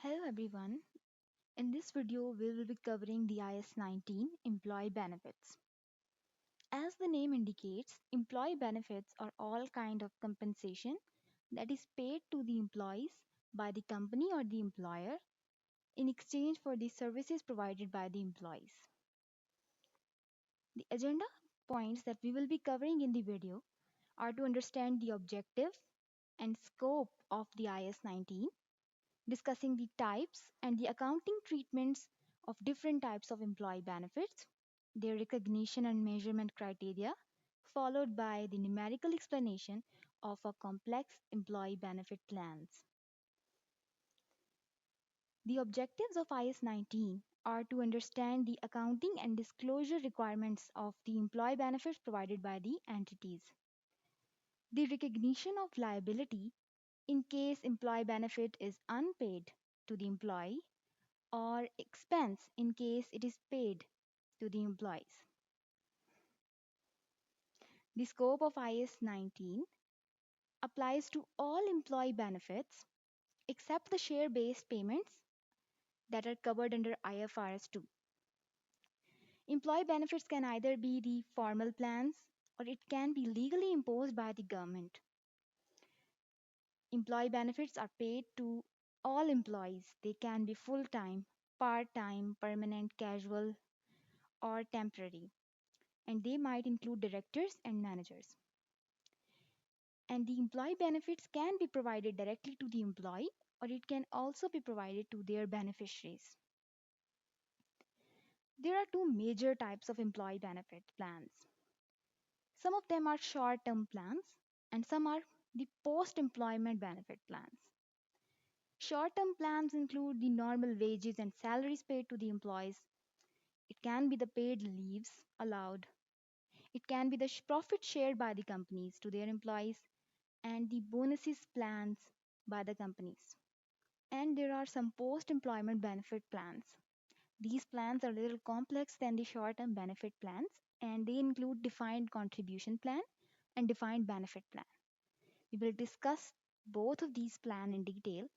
Hello everyone. In this video, we will be covering the IS 19 employee benefits. As the name indicates, employee benefits are all kind of compensation that is paid to the employees by the company or the employer in exchange for the services provided by the employees. The agenda points that we will be covering in the video are to understand the objective and scope of the IS 19, discussing the types and the accounting treatments of different types of employee benefits, their recognition and measurement criteria, followed by the numerical explanation of a complex employee benefit plans. The objectives of IS 19 are to understand the accounting and disclosure requirements of the employee benefits provided by the entities, the recognition of liability in case employee benefit is unpaid to the employee or expense in case it is paid to the employees. The scope of IS 19 applies to all employee benefits except the share based payments that are covered under IFRS 2. Employee benefits can either be the formal plans or it can be legally imposed by the government. Employee benefits are paid to all employees. They can be full time, part time, permanent, casual, or temporary, and they might include directors and managers. And the employee benefits can be provided directly to the employee or it can also be provided to their beneficiaries. There are two major types of employee benefit plans. Some of them are short term plans and some are the post employment benefit plans. Short term plans include the normal wages and salaries paid to the employees. It can be the paid leaves allowed. It can be the profit shared by the companies to their employees and the bonuses plans by the companies. And there are some post employment benefit plans. These plans are a little complex than the short term benefit plans and they include defined contribution plan and defined benefit plan. We will discuss both of these plans in detail.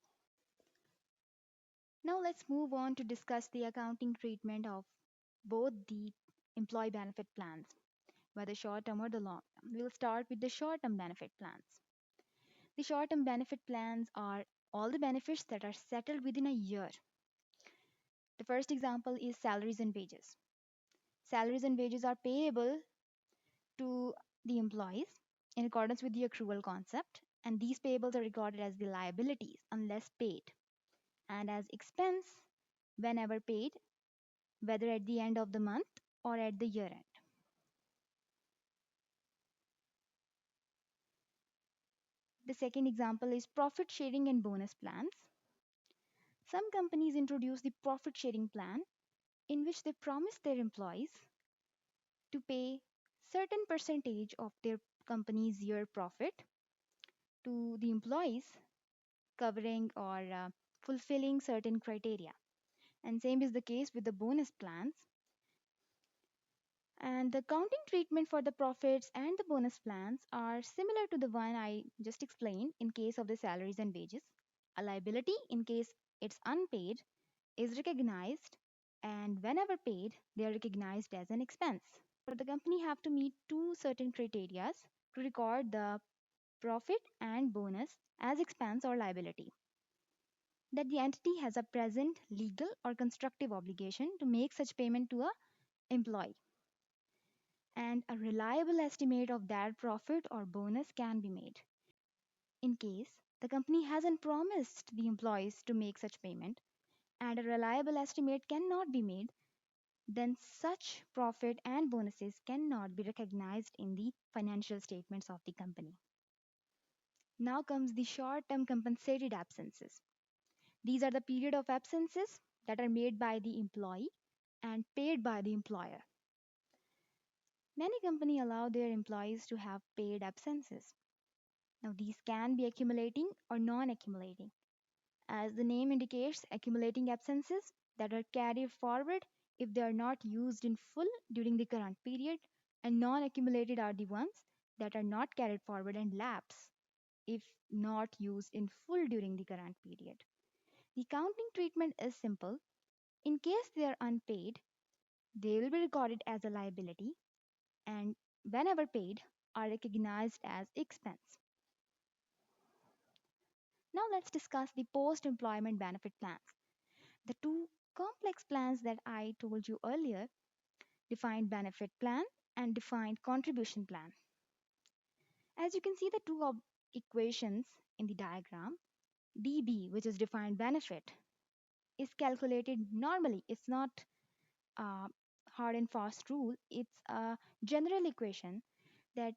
Now let's move on to discuss the accounting treatment of both the employee benefit plans, whether short term or the long term. We'll start with the short term benefit plans. The short term benefit plans are all the benefits that are settled within a year. The first example is salaries and wages. Salaries and wages are payable to the employees in accordance with the accrual concept, and these payables are regarded as the liabilities unless paid, and as expense whenever paid, whether at the end of the month or at the year end. The second example is profit sharing and bonus plans. Some companies introduce the profit sharing plan in which they promise their employees to pay certain percentage of their company's year profit to the employees covering or fulfilling certain criteria. And same is the case with the bonus plans. And the accounting treatment for the profits and the bonus plans are similar to the one I just explained in case of the salaries and wages. A liability in case it's unpaid is recognized, and whenever paid, they are recognized as an expense. But the company have to meet two certain criteria to record the profit and bonus as expense or liability. That the entity has a present legal or constructive obligation to make such payment to a employee. And a reliable estimate of that profit or bonus can be made. In case the company hasn't promised the employees to make such payment and a reliable estimate cannot be made, then such profit and bonuses cannot be recognized in the financial statements of the company. Now comes the short term compensated absences. These are the period of absences that are made by the employee and paid by the employer. Many companies allow their employees to have paid absences. Now, these can be accumulating or non accumulating. As the name indicates, accumulating absences that are carried forward if they are not used in full during the current period, and non accumulated are the ones that are not carried forward and lapse if not used in full during the current period. The accounting treatment is simple. In case they are unpaid, they will be recorded as a liability and whenever paid are recognized as expense. Now let's discuss the post-employment benefit plans. The two complex plans that I told you earlier, defined benefit plan and defined contribution plan. As you can see the two equations in the diagram, DB, which is defined benefit, is calculated normally. It's not a hard and fast rule. It's a general equation that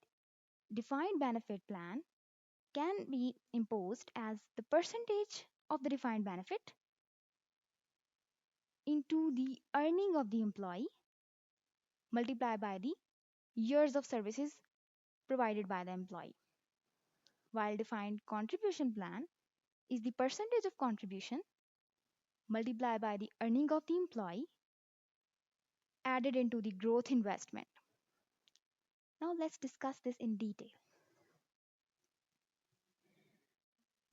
defined benefit plan can be imposed as the percentage of the defined benefit into the earning of the employee multiplied by the years of services provided by the employee. While defined contribution plan is the percentage of contribution multiplied by the earning of the employee added into the growth investment. Now let's discuss this in detail.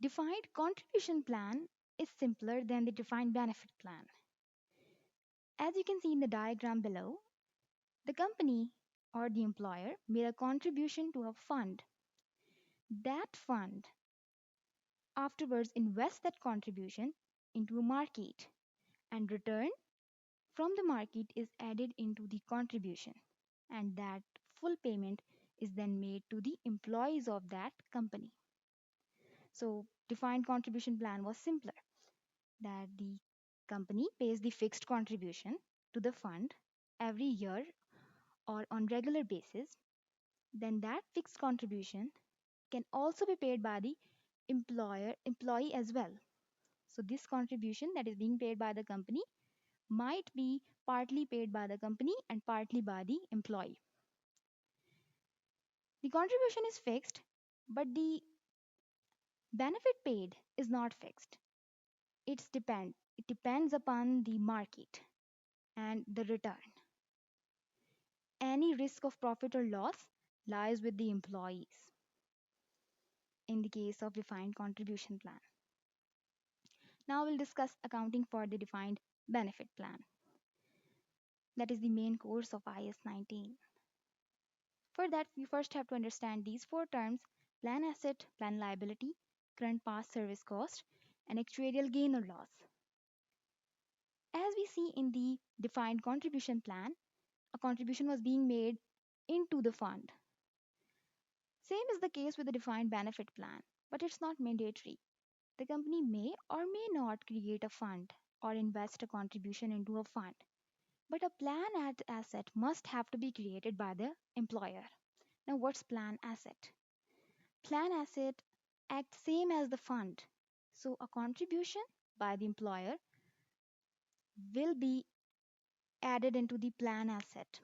Defined contribution plan is simpler than the defined benefit plan. As you can see in the diagram below, the company or the employer made a contribution to a fund. That fund afterwards invests that contribution into a market and return from the market is added into the contribution and that full payment is then made to the employees of that company. So defined contribution plan was simpler that the company pays the fixed contribution to the fund every year or on regular basis. Then that fixed contribution can also be paid by the employee as well. So this contribution that is being paid by the company might be partly paid by the company and partly by the employee. The contribution is fixed, but the benefit paid is not fixed. It depends upon the market and the return. Any risk of profit or loss lies with the employees in the case of defined contribution plan. Now we'll discuss accounting for the defined benefit plan. That is the main course of IAS 19. For that, we first have to understand these four terms: plan asset, plan liability, current past service cost, and actuarial gain or loss. As we see in the defined contribution plan, a contribution was being made into the fund. Same is the case with the defined benefit plan, but it's not mandatory. The company may or may not create a fund or invest a contribution into a fund, but a plan asset must have to be created by the employer. Now, what's plan asset? Plan asset acts same as the fund. So, a contribution by the employer will be added into the plan asset,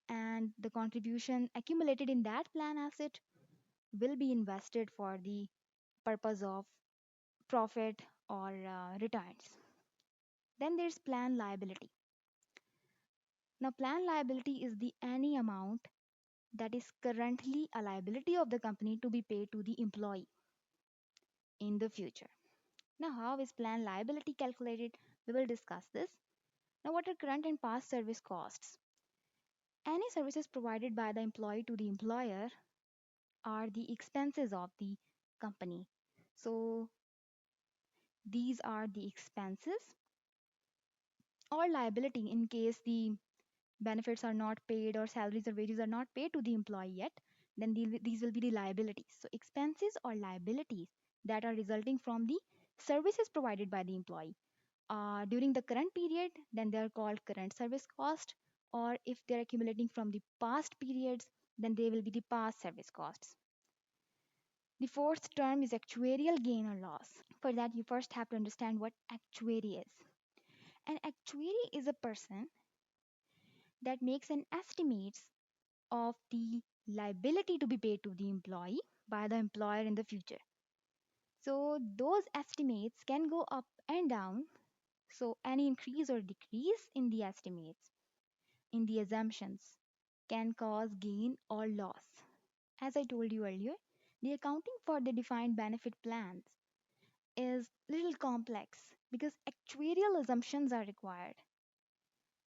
and the contribution accumulated in that plan asset will be invested for the purpose of profit or returns. Then there's plan liability. Now, plan liability is the any amount that is currently a liability of the company to be paid to the employee in the future. Now, how is plan liability calculated? We will discuss this. Now, what are current and past service costs? Any services provided by the employee to the employer are the expenses of the company. So, these are the expenses or liability in case the benefits are not paid or salaries or wages are not paid to the employee yet, then these will be the liabilities. So, expenses or liabilities that are resulting from the services provided by the employee during the current period, then they are called current service cost, or if they're accumulating from the past periods, then they will be the past service costs. The fourth term is actuarial gain or loss. For that, you first have to understand what actuary is. An actuary is a person that makes an estimate of the liability to be paid to the employee by the employer in the future. So those estimates can go up and down. So any increase or decrease in the estimates, in the assumptions, can cause gain or loss. As I told you earlier, the accounting for the defined benefit plans is little complex because actuarial assumptions are required.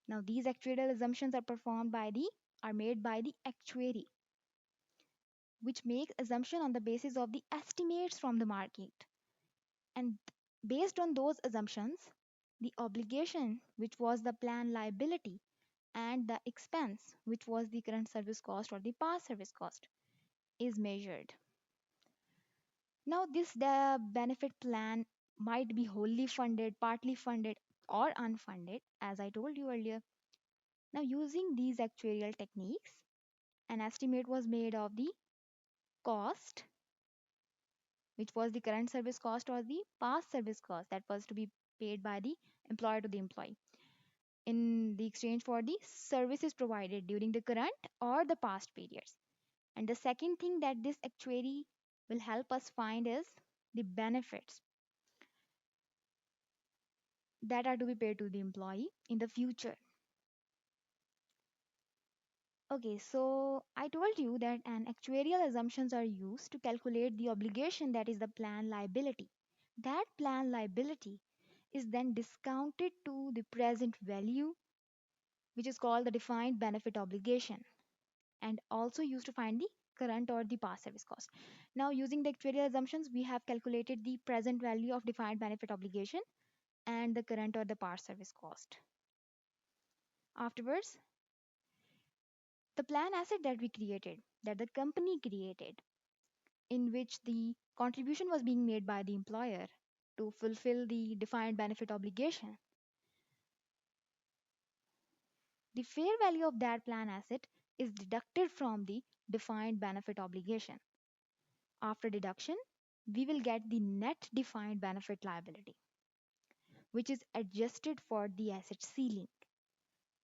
Now these actuarial assumptions are made by the actuary, which makes assumption on the basis of the estimates from the market. And based on those assumptions, the obligation, which was the plan liability, and the expense, which was the current service cost or the past service cost, is measured. Now, this benefit plan might be wholly funded, partly funded, or unfunded, as I told you earlier. Now, using these actuarial techniques, an estimate was made of the cost, which was the current service cost or the past service cost that was to be paid by the employer to the employee in the exchange for the services provided during the current or the past periods. And the second thing that this actuary will help us find is the benefits that are to be paid to the employee in the future. Okay, so I told you that an actuarial assumptions are used to calculate the obligation that is the plan liability. That plan liability is then discounted to the present value, which is called the defined benefit obligation, and also used to find the current or the past service cost. Now, using the actuarial assumptions, we have calculated the present value of defined benefit obligation and the current or the past service cost. Afterwards, the plan asset that we created, that the company created, in which the contribution was being made by the employer to fulfill the defined benefit obligation, the fair value of that plan asset is deducted from the defined benefit obligation. After deduction, we will get the net defined benefit liability, which is adjusted for the asset ceiling.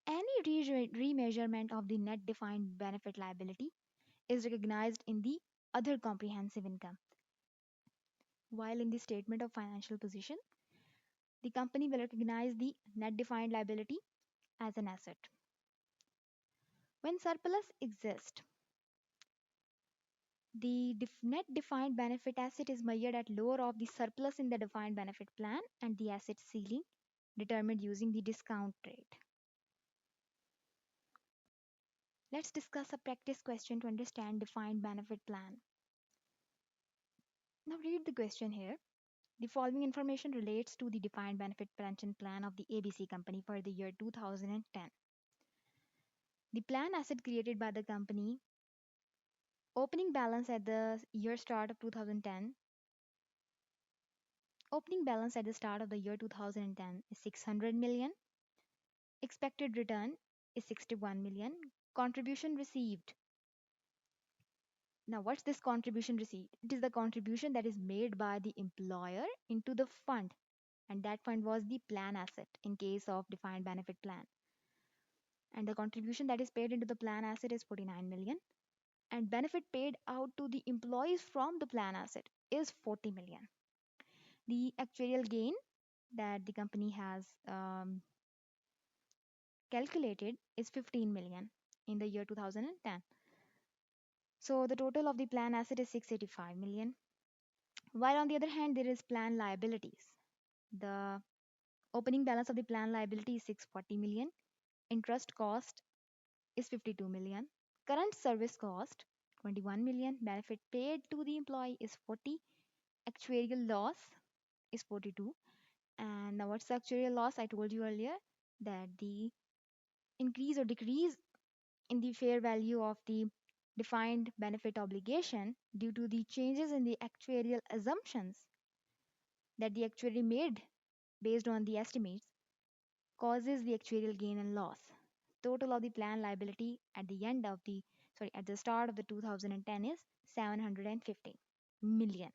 Any remeasurement of the net defined benefit liability is recognized in the other comprehensive income, while in the statement of financial position, the company will recognize the net defined liability as an asset. When surplus exists, the net defined benefit asset is measured at lower of the surplus in the defined benefit plan and the asset ceiling determined using the discount rate. Let's discuss a practice question to understand defined benefit plan. Now read the question here. The following information relates to the defined benefit pension plan of the ABC company for the year 2010. The plan asset created by the company, opening balance at the year start of 2010. Opening balance at the start of the year 2010 is 600 million. Expected return is 61 million. Contribution received. Now, what's this contribution received? It is the contribution that is made by the employer into the fund, and that fund was the plan asset in case of defined benefit plan. And the contribution that is paid into the plan asset is 49 million, and benefit paid out to the employees from the plan asset is 40 million. The actuarial gain that the company has calculated is 15 million in the year 2010. So the total of the plan asset is 685 million. While on the other hand, there is plan liabilities. The opening balance of the plan liability is 640 million. Interest cost is 52 million. Current service cost 21 million. Benefit paid to the employee is 40. Actuarial loss is 42. And now what's the actuarial loss? I told you earlier that the increase or decrease in the fair value of the defined benefit obligation due to the changes in the actuarial assumptions that the actuary made based on the estimates causes the actuarial gain and loss. Total of the plan liability at the end of the at the start of the 2010 is 750 million.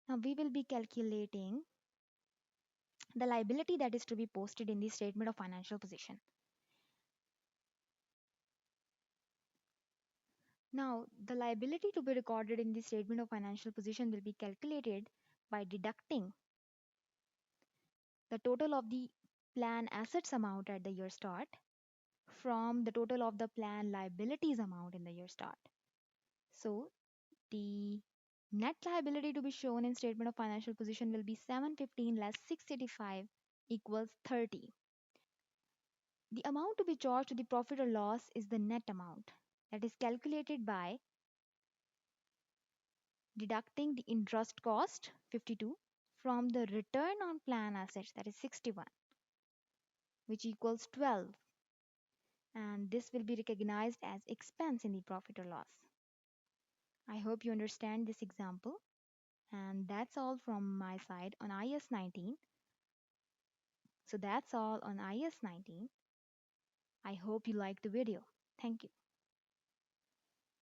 Now we will be calculating the liability that is to be posted in the statement of financial position. Now, the liability to be recorded in the statement of financial position will be calculated by deducting the total of the plan assets amount at the year start from the total of the plan liabilities amount in the year start. So, the Net liability to be shown in statement of financial position will be 715 less 685 equals 30. The amount to be charged to the profit or loss is the net amount that is calculated by deducting the interest cost 52 from the return on plan assets that is 61, which equals 12, and this will be recognized as expense in the profit or loss. I hope you understand this example, and that's all from my side on IAS 19. So that's all on IAS 19. I hope you liked the video. Thank you.